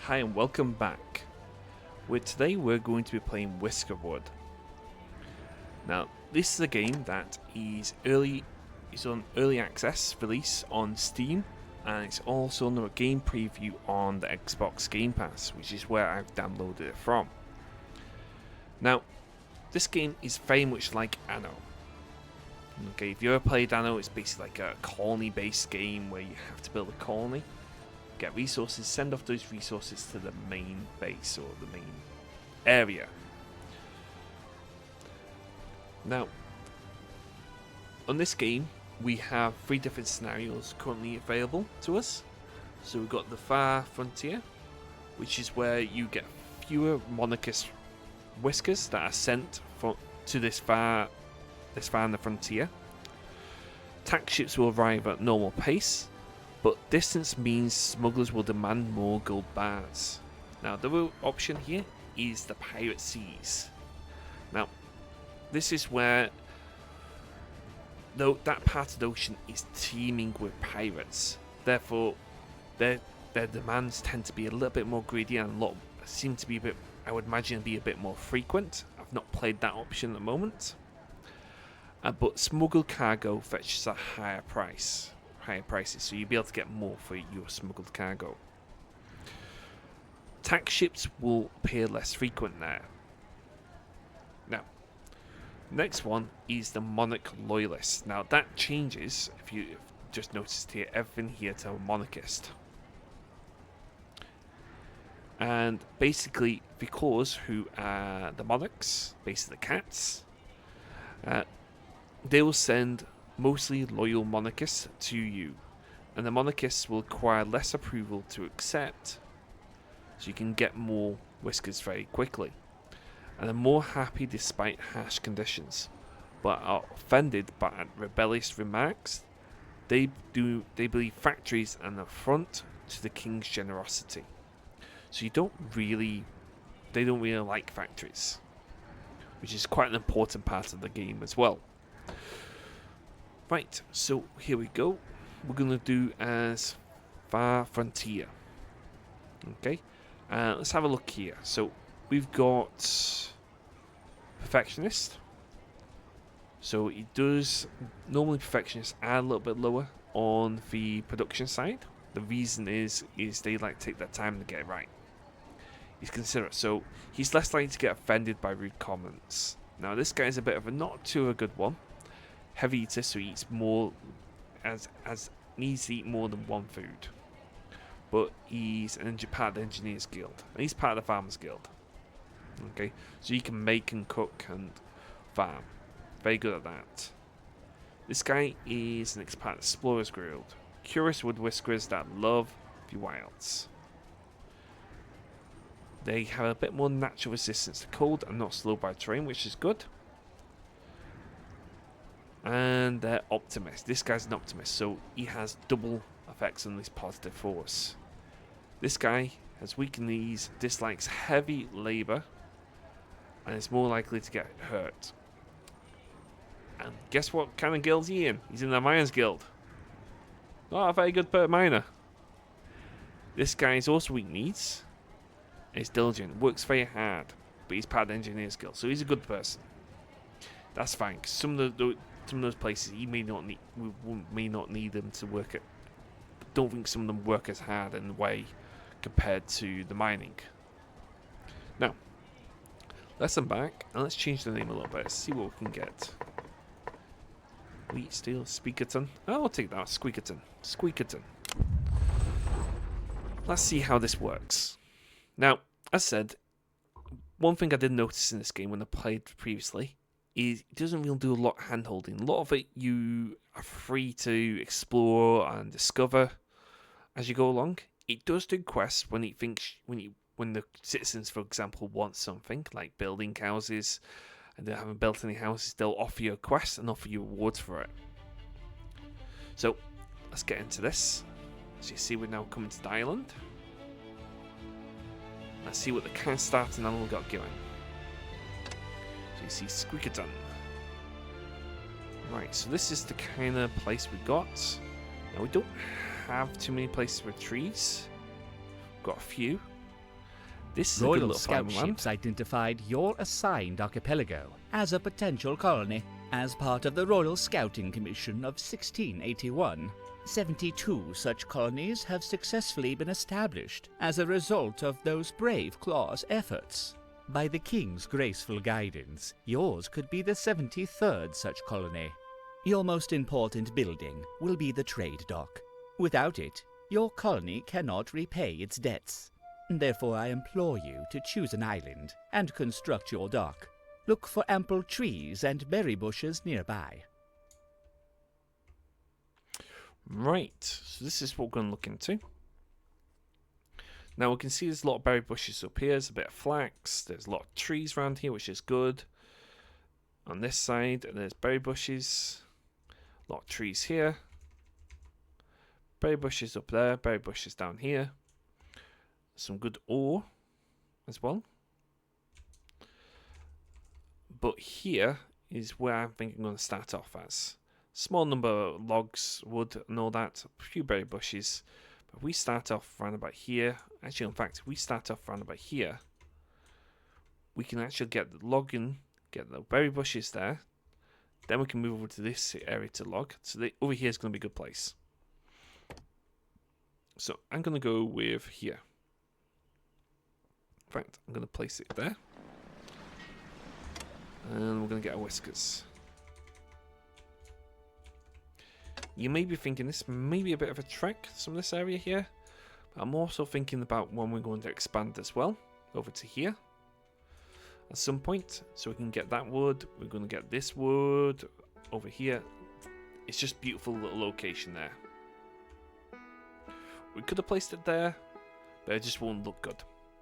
Hi and welcome back. Today we're going to be playing WhiskerWood. Now, this is a game that is on early access release on Steam, and it's also on a game preview on the Xbox Game Pass, which is where I've downloaded it from. Now, this game is very much like Anno. Okay, if you ever played Anno, it's basically like a colony-based game where you have to build a colony, get resources, send off those resources to the main base or the main area. Now, on this game, we have 3 different scenarios currently available to us. So we've got the Far Frontier, which is where you get fewer monarchist whiskers that are sent to this far in the frontier. Tax ships will arrive at normal pace, but distance means smugglers will demand more gold bars. Now, the real option here is the pirate seas. Now, this is where that part of the ocean is teeming with pirates. Therefore, their demands tend to be a little bit more greedy and seem to be a bit, I would imagine, be a bit more frequent. I've not played that option at the moment. But smuggled cargo fetches a higher prices, so you'll be able to get more for your smuggled cargo. Tax ships will appear less frequent there. Now, next one is the Monarch Loyalist. Now that changes, if you've just noticed here, everything here to a monarchist. And basically, because who are the monarchs, basically the cats, they will send mostly loyal monarchists to you, and the monarchists will require less approval to accept, so you can get more whiskers very quickly, and are more happy despite harsh conditions, but are offended by rebellious remarks. They believe factories are an affront to the king's generosity, so they don't really like factories, which is quite an important part of the game as well. Right, so here we go. We're going to do as Far Frontier. Okay, let's have a look here. So we've got Perfectionist. So it does, normally Perfectionists are a little bit lower on the production side. The reason is they like to take their time to get it right. He's considerate, so he's less likely to get offended by rude comments. Now this guy is a bit of a not too a good one. Heavy eater, so he eats more, as needs to eat more than one food. But he's part of the Engineers Guild, and he's part of the Farmers Guild. Okay, so you can make and cook and farm. Very good at that. This guy is an part of the Explorers Guild. Curious wood whiskerers that love the wilds. They have a bit more natural resistance to cold and not slowed by terrain, which is good. And they're optimist. This guy's an optimist, so he has double effects on this positive force. This guy has weak knees, dislikes heavy labour, and is more likely to get hurt. And guess what kind of guild he in? He's in the Miners Guild. Not a very good miner. This guy is also weak knees. He's diligent, works very hard, but he's part of the Engineers Guild, so he's a good person. That's fine. Cause some of those places we may not need them to work at. Don't think some of them work as hard in a way compared to the mining. Now, let's come back and let's change the name a little bit. See what we can get. Wheat, steel, Squekton. Oh, I'll take that. Squekton. Let's see how this works. Now, as said, one thing I did notice in this game when I played previously is it doesn't really do a lot of hand-holding. A lot of it you are free to explore and discover as you go along. It does do quests when the citizens, for example, want something like building houses, and they haven't built any houses, they'll offer you a quest and offer you rewards for it. So let's get into this. As you see, we're now coming to the island. Let's see what the kind of starting animal got going. So you see Squekton. Right, so this is the kind of place we got. Now we don't have too many places with trees. Got a few. This is a good Royal little scout farmland. ships identified your assigned archipelago as a potential colony. As part of the Royal Scouting Commission of 1681, 72 such colonies have successfully been established as a result of those brave Claw's efforts. By the King's graceful guidance, yours could be the 73rd such colony. Your most important building will be the trade dock. Without it, your colony cannot repay its debts. Therefore, I implore you to choose an island and construct your dock. Look for ample trees and berry bushes nearby. Right, so this is what we're going to look into. Now we can see there's a lot of berry bushes up here. There's a bit of flax. There's a lot of trees around here, which is good. On this side, there's berry bushes. A lot of trees here. Berry bushes up there. Berry bushes down here. Some good ore as well. But here is where I think I'm going to start off as. Small number of logs, wood and all that. A few berry bushes. But we start off around about here. Actually, in fact, if we start off around about here, we can actually get the logging, get the berry bushes there. Then we can move over to this area to log. So over here is going to be a good place. So I'm going to go with here. In fact, I'm going to place it there. And we're going to get our whiskers. You may be thinking this may be a bit of a trek, some of this area here. But I'm also thinking about when we're going to expand as well, over to here. At some point, so we can get that wood. We're going to get this wood over here. It's just beautiful little location there. We could have placed it there, but it just won't look good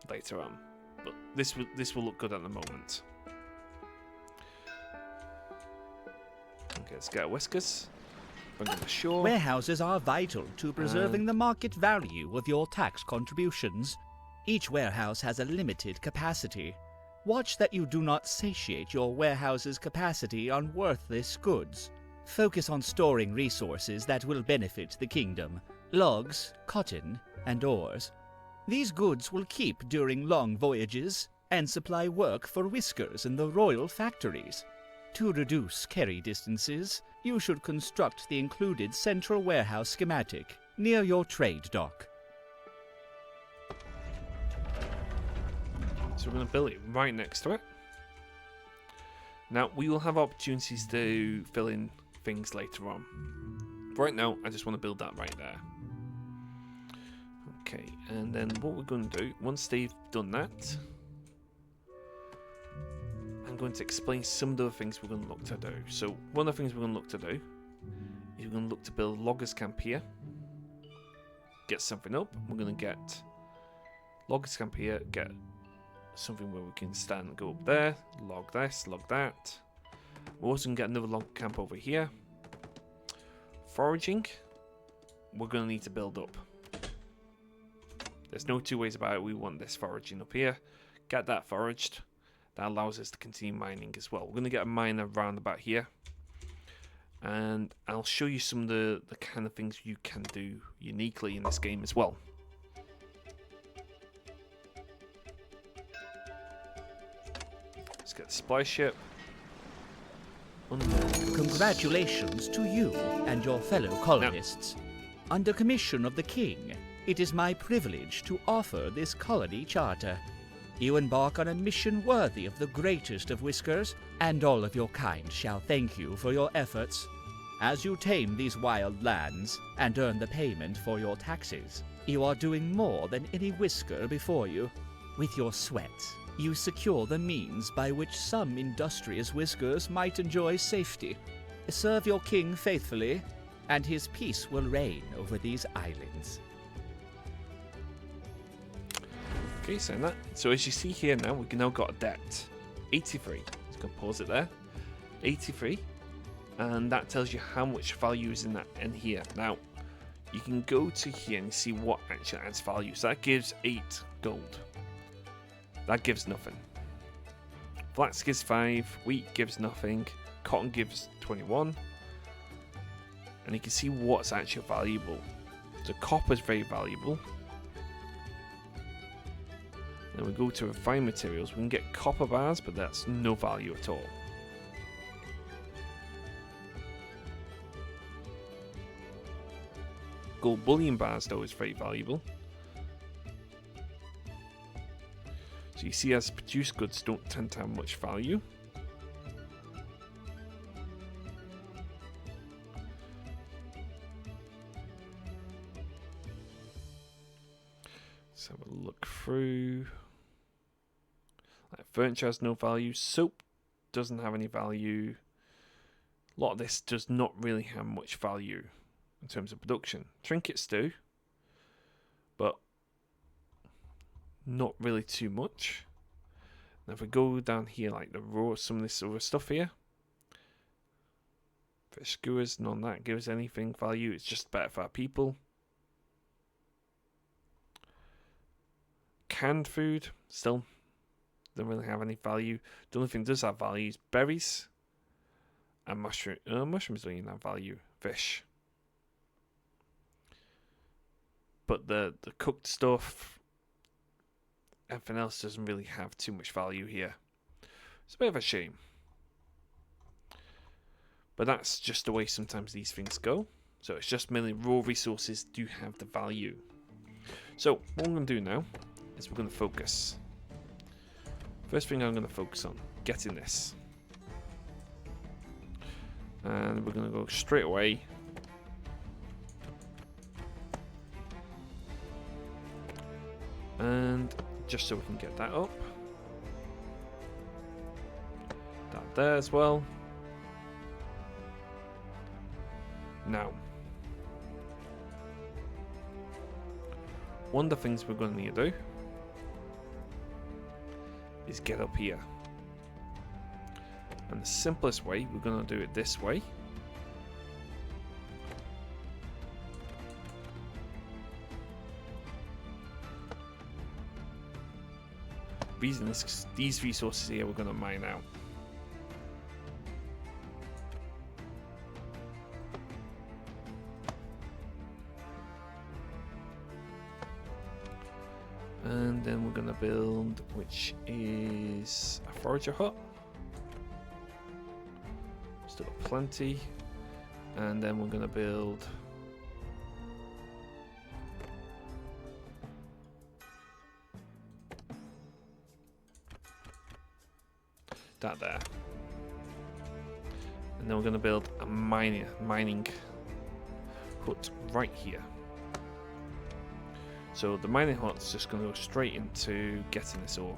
later on. But this will look good at the moment. Okay, let's get our whiskers. Bring them ashore. Warehouses are vital to preserving the market value of your tax contributions. Each warehouse has a limited capacity. Watch that you do not satiate your warehouse's capacity on worthless goods. Focus on storing resources that will benefit the kingdom: logs, cotton, and ores. These goods will keep during long voyages and supply work for whiskers in the royal factories. To reduce carry distances, you should construct the included central warehouse schematic near your trade dock. So we're going to build it right next to it. Now, we will have opportunities to fill in things later on. Right now, I just want to build that right there. Okay, and then what we're going to do, once they've done that, I'm going to explain some of the things we're going to look to do. So, one of the things we're going to look to do is we're going to look to build a loggers camp here. Get something up. We're going to get loggers camp here, get something where we can stand and go up there, log this, log that. We're also going to get another log camp over here. Foraging, we're going to need to build up. There's no two ways about it. We want this foraging up here. Get that foraged. That allows us to continue mining as well. We're going to get a mine around about here. And I'll show you some of the kind of things you can do uniquely in this game as well. Let's get the supply ship. Congratulations to you and your fellow colonists. Under commission of the king, it is my privilege to offer this colony charter. You embark on a mission worthy of the greatest of whiskers, and all of your kind shall thank you for your efforts. As you tame these wild lands and earn the payment for your taxes, you are doing more than any whisker before you. With your sweat, you secure the means by which some industrious whiskers might enjoy safety. Serve your king faithfully, and his peace will reign over these islands. Okay, saying that. So as you see here now, we've now got a debt. 83. Just going to pause it there. 83. And that tells you how much value is in that in here. Now, you can go to here and see what actually adds value. So that gives 8 gold. That gives nothing. Flax gives 5. Wheat gives nothing. Cotton gives 21. And you can see what's actually valuable. So copper is very valuable. Then we go to refined materials. We can get copper bars, but that's no value at all. Gold bullion bars, though, is very valuable. So you see, as produced goods don't tend to have much value. Let's have a look through. Like furniture has no value. Soap doesn't have any value. A lot of this does not really have much value in terms of production. Trinkets do, but not really too much. Now if we go down here, like the raw, some of this other stuff here, fish skewers, none of that gives anything value. It's just better for our people. Canned food still don't really have any value. The only thing that does have value is berries and mushroom. Mushrooms don't even have value. Fish. But the cooked stuff, everything else doesn't really have too much value here. It's a bit of a shame. But that's just the way sometimes these things go. So it's just mainly raw resources do have the value. So what I'm going to do now is we're going to focus. First thing I'm going to focus on, getting this. And we're going to go straight away. And just so we can get that up. That there as well. Now, one of the things we're going to need to do is get up here. And the simplest way, we're going to do it this way. Reason is 'cause these resources here we're going to mine out. And then we're going to build, which is a forager hut. Still got plenty. And then we're going to build that there. And then we're going to build a mining hut right here. So the mining hut's just going to go straight into getting this ore.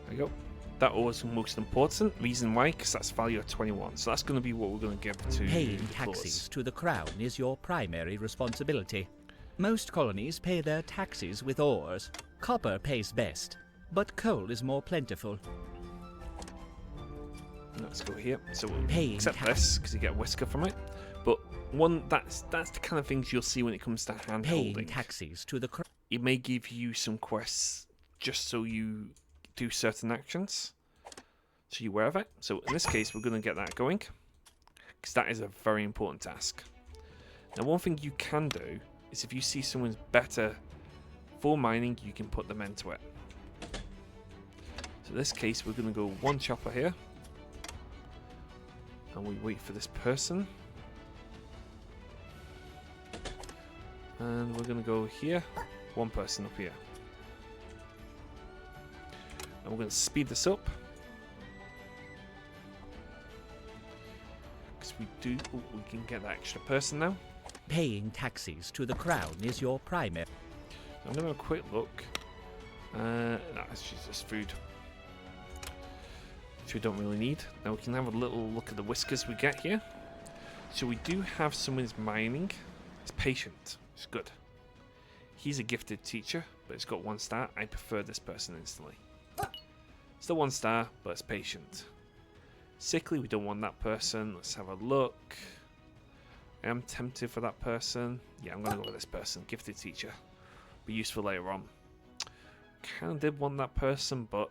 There you go. That ore is most important. Reason why? Because that's value of 21. So that's going to be what we're going to give to Paying the taxes to the crown is your primary responsibility. Most colonies pay their taxes with ores. Copper pays best, but coal is more plentiful. Let's go here. So we'll Paying accept this because you get a whisker from it. But that's the kind of things you'll see when it comes to hand Paying holding. taxes to the crown. It may give you some quests just so you do certain actions, so you're aware of it. So in this case, we're going to get that going because that is a very important task. Now, one thing you can do is if you see someone's better for mining, you can put them into it. So in this case, we're going to go one chopper here. And we wait for this person. And we're going to go here. One person up here. And we're going to speed this up. Because we can get that extra person now. Paying taxes to the crown is your primary. I'm going to have a quick look. No, it's just food. Which we don't really need. Now we can have a little look at the whiskers we get here. So we do have someone who's mining. It's patient. It's good. He's a gifted teacher, but it's got 1 star. I prefer this person instantly. Still 1 star, but it's patient. Sickly, we don't want that person. Let's have a look. I am tempted for that person. Yeah, I'm going to go with this person. Gifted teacher. Be useful later on. Kind of did want that person, but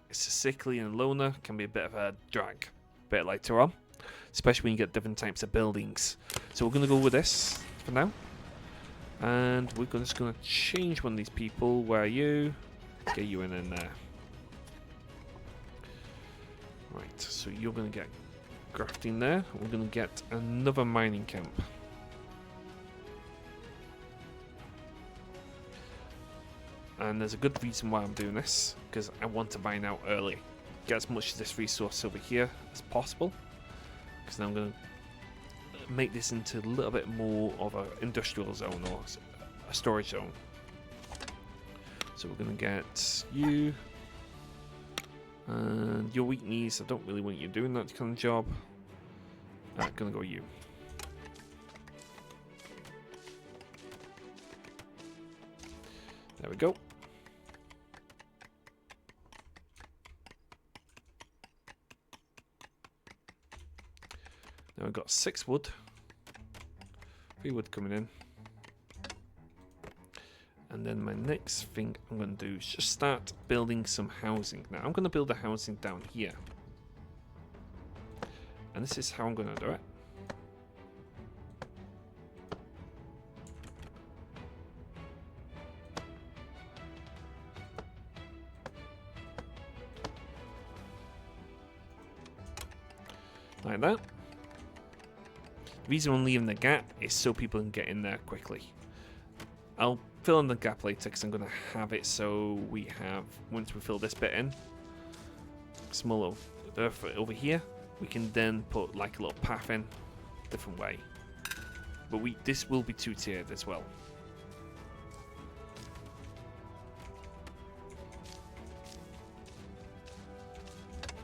it's a sickly and loner. Can be a bit of a drag. A bit later on. especially when you get different types of buildings. So we're going to go with this for now. And we're just going to change one of these people. Where are you? Get you in there. Right, so you're going to get grafting there. We're going to get another mining camp. And there's a good reason why I'm doing this, because I want to mine out early. Get as much of this resource over here as possible. Because now I'm going to make this into a little bit more of an industrial zone or a storage zone. So we're going to get you. And your weak knees, I don't really want you doing that kind of job. I'm going to go you. There we go. Now we've got 6 wood. 3 wood coming in. And then my next thing I'm going to do is just start building some housing. Now I'm going to build a housing down here. And this is how I'm going to do it. Like that. The reason I'm leaving the gap is so people can get in there quickly. I'll fill in the gap later because I'm going to have it so we have, once we fill this bit in, small earth over here, we can then put like a little path in, different way. But this will be 2-tiered as well.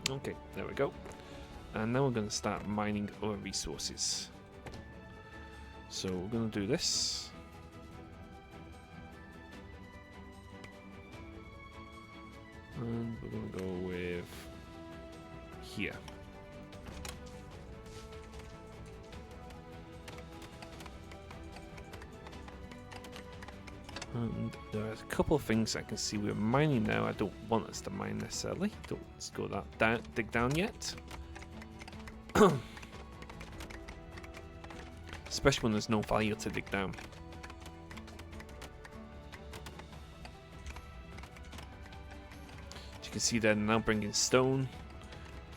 Okay, there we go. And now we're going to start mining our resources. So we're going to do this. And we're going to go with here. And there's a couple of things I can see we're mining now. I don't want us to mine necessarily. Don't let's go that down, dig down yet. Especially when there's no value to dig down. As you can see, they're now bringing stone.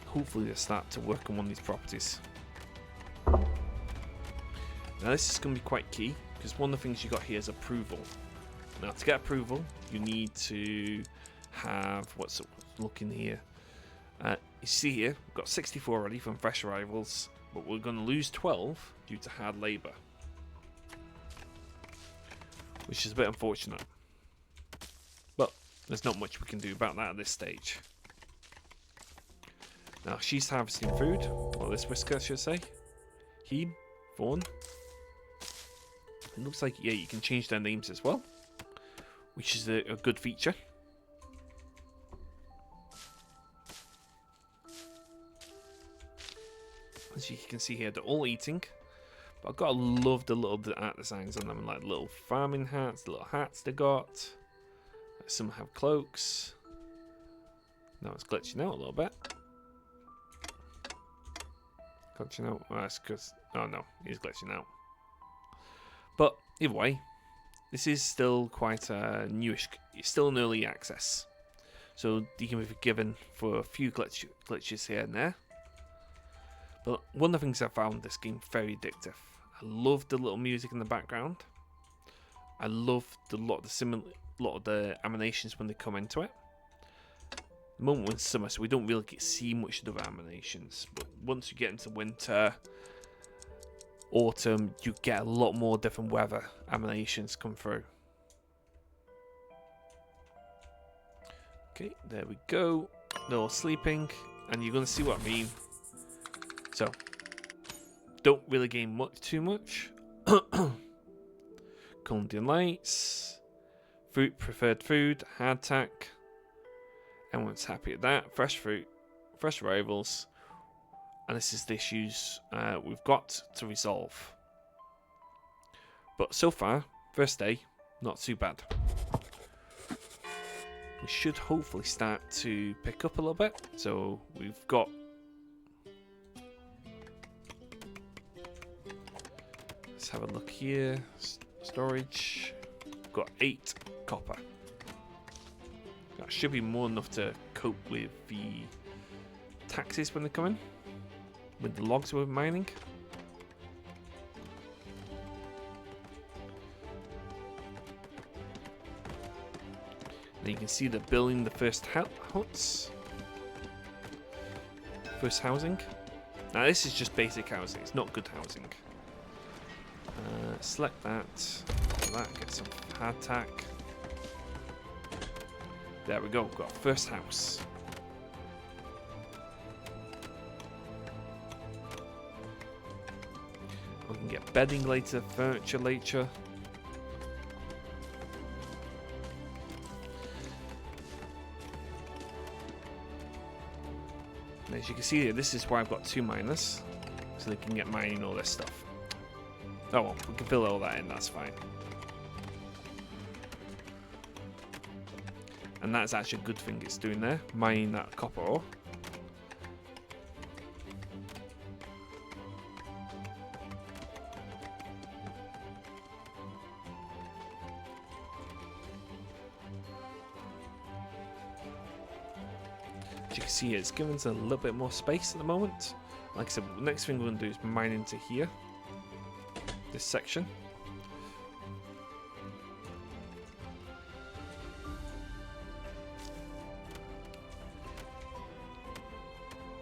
Hopefully they start to work on one of these properties. Now this is going to be quite key, because one of the things you got here is approval. Now to get approval, you need to have what's looking here. You see here, we've got 64 already from fresh arrivals, but we're going to lose 12 due to hard labour, which is a bit unfortunate. But there's not much we can do about that at this stage. Now she's harvesting food, or this whisker I should say. He, Fawn. It looks like, yeah, you can change their names as well, which is a good feature. As you can see here, they're all eating. But I've got to love the little art designs on them, like little farming hats, the little hats they got. Some have cloaks. Now it's glitching out a little bit. Glitching out. Oh, that's because. Oh no, he's glitching out. But either way, this is still quite newish. It's still in early access, so you can be forgiven for a few glitches here and there. But one of the things I found this game very addictive. I love the little music in the background. I love a lot of the animations when they come into it. The moment we're in summer, so we don't really see much of the animations. But once you get into winter, autumn, you get a lot more different weather animations come through. Okay, there we go. They're all sleeping, and you're going to see what I mean. So, don't really gain too much. Columbian lights, fruit, preferred food, hardtack. Everyone's happy at that. Fresh fruit, fresh arrivals. And this is the issues we've got to resolve. But so far, first day, not too bad. We should hopefully start to pick up a little bit. So we've got Let's have a look here. Storage. Got 8 copper. That should be more enough to cope with the taxes when they come in. With the logs we're mining. And you can see they're building the first huts. First housing. Now this is just basic housing. It's not good housing. Select that. Get some hardtack. There we go. We've got our first house. We can get bedding later, furniture later. And as you can see here, this is why I've got 2 miners, so they can get mining all this stuff. Oh well, we can fill all that in, that's fine. And that's actually a good thing it's doing there, mining that copper ore. As you can see, it's given us a little bit more space at the moment. Like I said, the next thing we're going to do is mine into here. This section.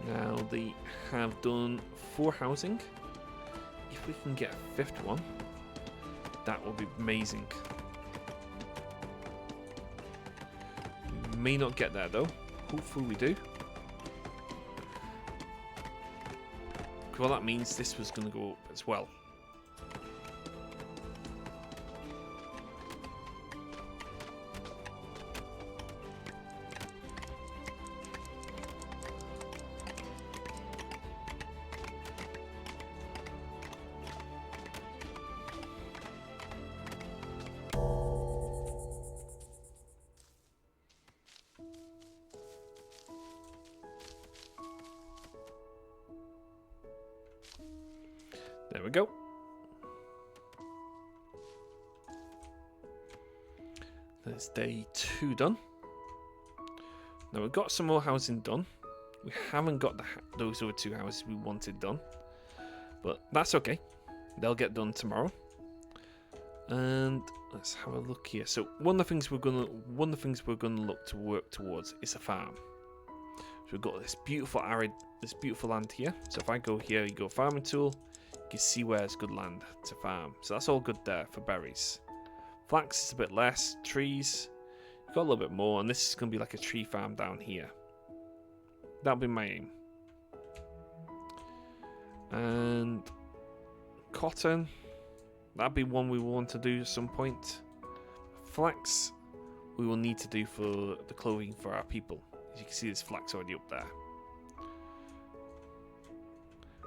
Now they have done 4 housing. If we can get a 5th one, that would be amazing. We may not get there though. Hopefully we do. Well, that means this was going to go up as well. There we go. That's day 2 done. Now we've got some more housing done. We haven't got those other 2 houses we wanted done, but that's okay. They'll get done tomorrow. And let's have a look here. So one of the things we're gonna look to work towards is a farm. So we've got this beautiful land here. So if I go here, you go farming tool. You can see where it's good land to farm. So that's all good there for berries. Flax is a bit less. Trees, you've got a little bit more. And this is going to be like a tree farm down here. That'll be my aim. And cotton, that'll be one we want to do at some point. Flax, we will need to do for the clothing for our people. As you can see, there's flax already up there.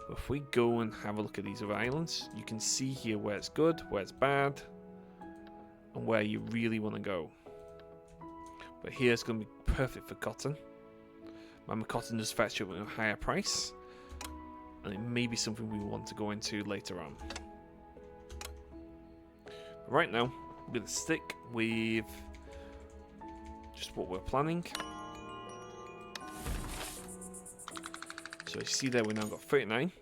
If we go and have a look at these other islands, you can see here where it's good, where it's bad, and where you really want to go. But here it's going to be perfect for cotton. Remember, cotton does fetch up at a higher price, and it may be something we want to go into later on. But right now, we're going to stick with just what we're planning. So you see there, we now got 39.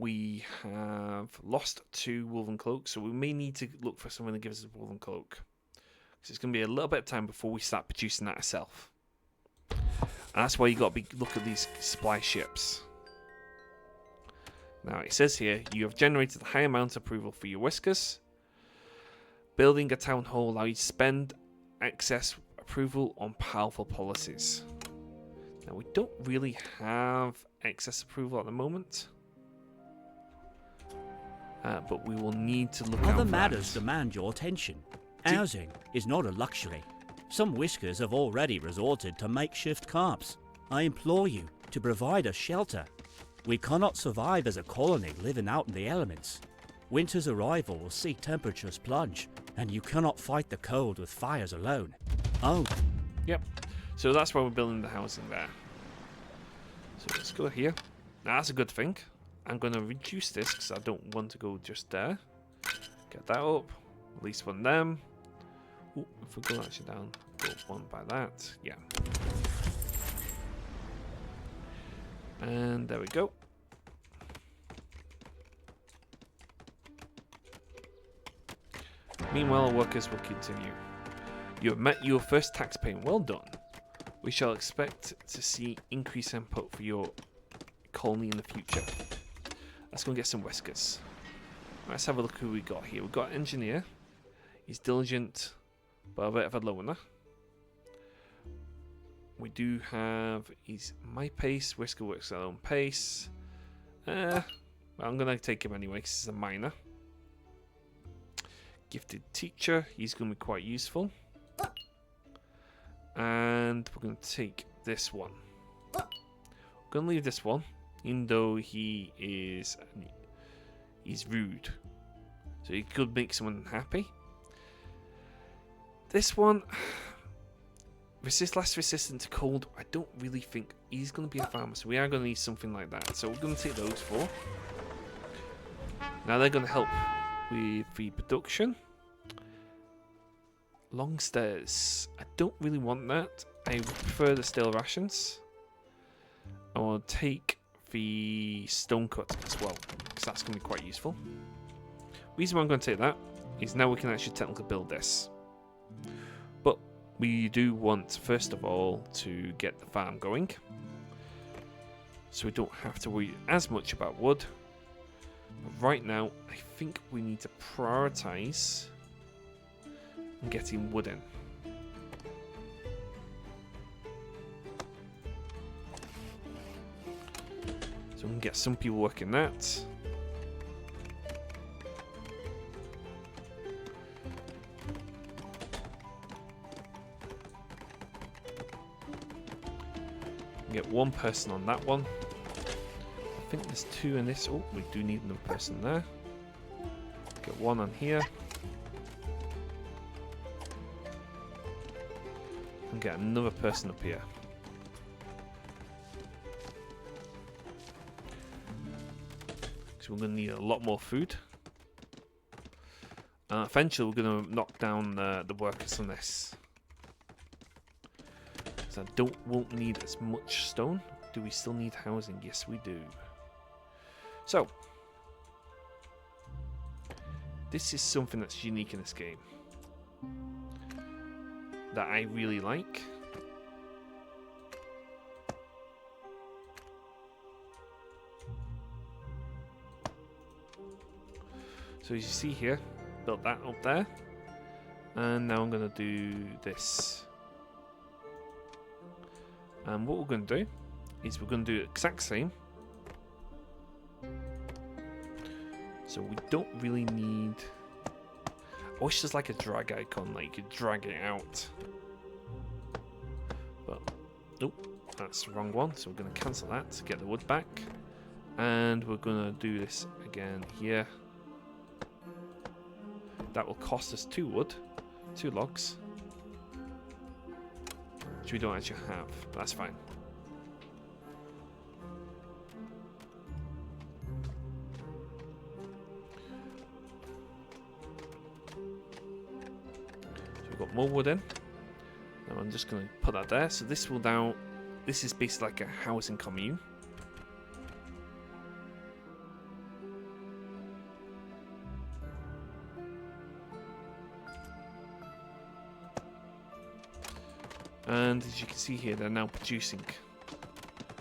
We have lost 2 woven cloaks, so we may need to look for someone that gives us a woven cloak. So it's going to be a little bit of time before we start producing that ourselves. And that's why you got to look at these supply ships. Now it says here, you have generated a high amount of approval for your whiskers. Building a town hall allows you to spend excess approval on powerful policies. Now we don't really have excess approval at the moment. But we will need to look out for Other matters demand your attention. Housing is not a luxury. Some whiskers have already resorted to makeshift camps. I implore you to provide us shelter. We cannot survive as a colony living out in the elements. Winter's arrival will see temperatures plunge, and you cannot fight the cold with fires alone. Oh. Yep. So that's why we're building the housing there. So let's go here. Now that's a good thing. I'm going to reduce this because I don't want to go just there. Get that up. Release one of them. Ooh, if we go actually down, go one by that. Yeah. And there we go. Meanwhile, workers will continue. You have met your first tax payment. Well done. We shall expect to see increased input for your colony in the future. Let's go and get some whiskers. Let's have a look who we got here. We've got engineer. He's diligent, but a bit of a loner. We do have, he's my pace. Whisker works at their own pace. Well, I'm going to take him anyway because he's a minor. Gifted teacher. He's going to be quite useful. And we're going to take this one. We're going to leave this one, even though he's rude. So he could make someone happy. This one, less resistant to cold. I don't really think he's going to be a farmer, so we are going to need something like that. So we're going to take those four. Now they're going to help with the production. Long stairs. I don't really want that. I prefer the stale rations. I will take the stone cut as well, because that's going to be quite useful. The reason why I'm going to take that is now we can actually technically build this. But we do want, first of all, to get the farm going. So we don't have to worry as much about wood. But right now, I think we need to prioritize getting wood in. So we can get some people working that. Get one person on that one. I think there's two in this. Oh, we do need another person there. Get one on here. And get another person up here. So we're going to need a lot more food. Eventually we're going to knock down the workers on this. So I won't need as much stone. Do we still need housing? Yes, we do. So this is something that's unique in this game that I really like. So as you see here, built that up there, and now I'm going to do this. And what we're going to do is we're going to do the exact same. So we don't really need... I wish there's like a drag icon, like you could drag it out. But, nope, that's the wrong one. So we're going to cancel that to get the wood back. And we're going to do this again here. That will cost us 2 wood, 2 logs. Which we don't actually have, but that's fine. So we've got more wood in. Now I'm just going to put that there. So this will now, this is basically like a housing commune. And as you can see here, they're now producing,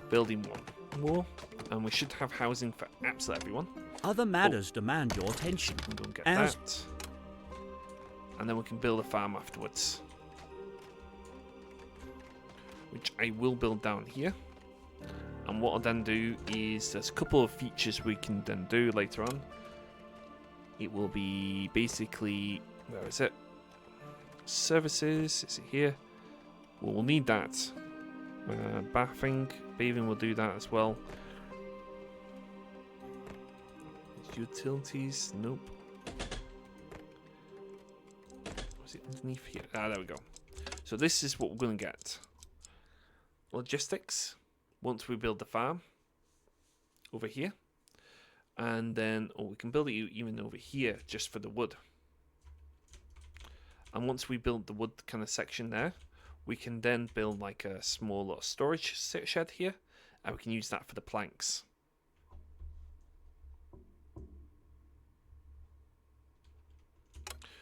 building one more, and we should have housing for absolutely everyone. Other matters demand your attention. We can go and get that, and then we can build a farm afterwards, which I will build down here. And what I'll then do is there's a couple of features we can then do later on. It will be basically, where is it? Services, is it here? Well, we'll need that. Bathing will do that as well. Utilities, nope. Was it underneath here? Ah, there we go. So this is what we're going to get. Logistics, once we build the farm over here. And then, we can build it even over here just for the wood. And once we build the wood kind of section there, we can then build like a small little storage shed here, and we can use that for the planks.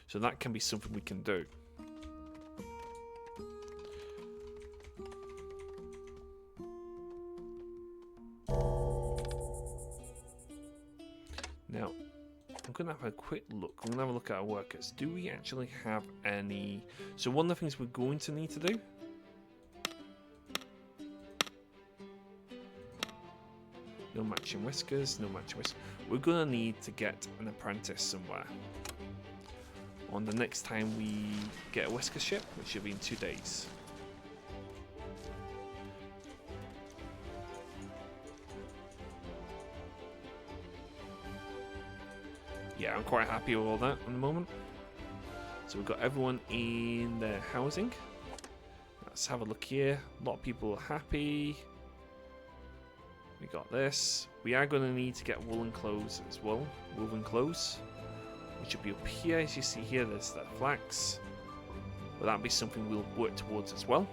So that can be something we can do. Now, I'm going to have a quick look. I'm going to have a look at our workers. Do we actually have any... So one of the things we're going to need to do... No matching whiskers, no matching whiskers. We're going to need to get an apprentice somewhere. On the next time we get a whisker ship, which should be in 2 days. Yeah, I'm quite happy with all that at the moment. So we've got everyone in their housing. Let's have a look here. A lot of people are happy. We got this. We are going to need to get woolen clothes as well. Woven clothes. Which will be up here. As you see here, there's that flax. But that'll be something we'll work towards as well.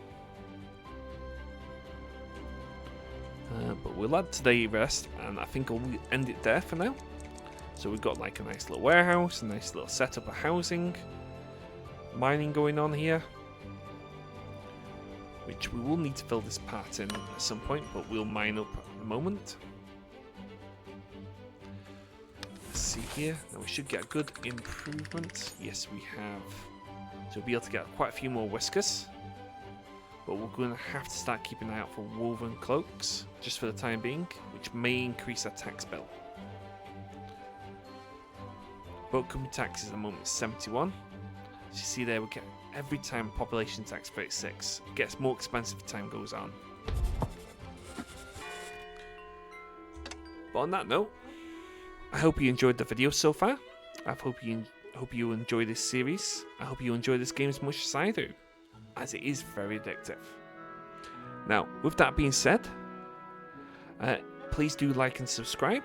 But we'll add today rest. And I think I'll end it there for now. So we've got like a nice little warehouse, a nice little setup of housing, mining going on here, which we will need to fill this part in at some point, but we'll mine up at the moment. Let's see here. Now we should get a good improvement. Yes, we have. So we'll be able to get quite a few more whiskers, but we're going to have to start keeping an eye out for woven cloaks, just for the time being, which may increase our tax bill. Boat company tax is at the moment 71. As you see there, we get every time population tax 36. It gets more expensive as time goes on. But on that note, I hope you enjoyed the video so far. I hope you enjoy this series. I hope you enjoy this game as much as I do, as it is very addictive. Now, with that being said, please do like and subscribe,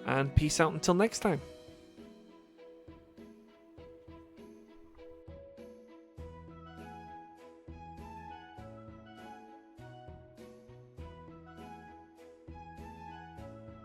and peace out until next time.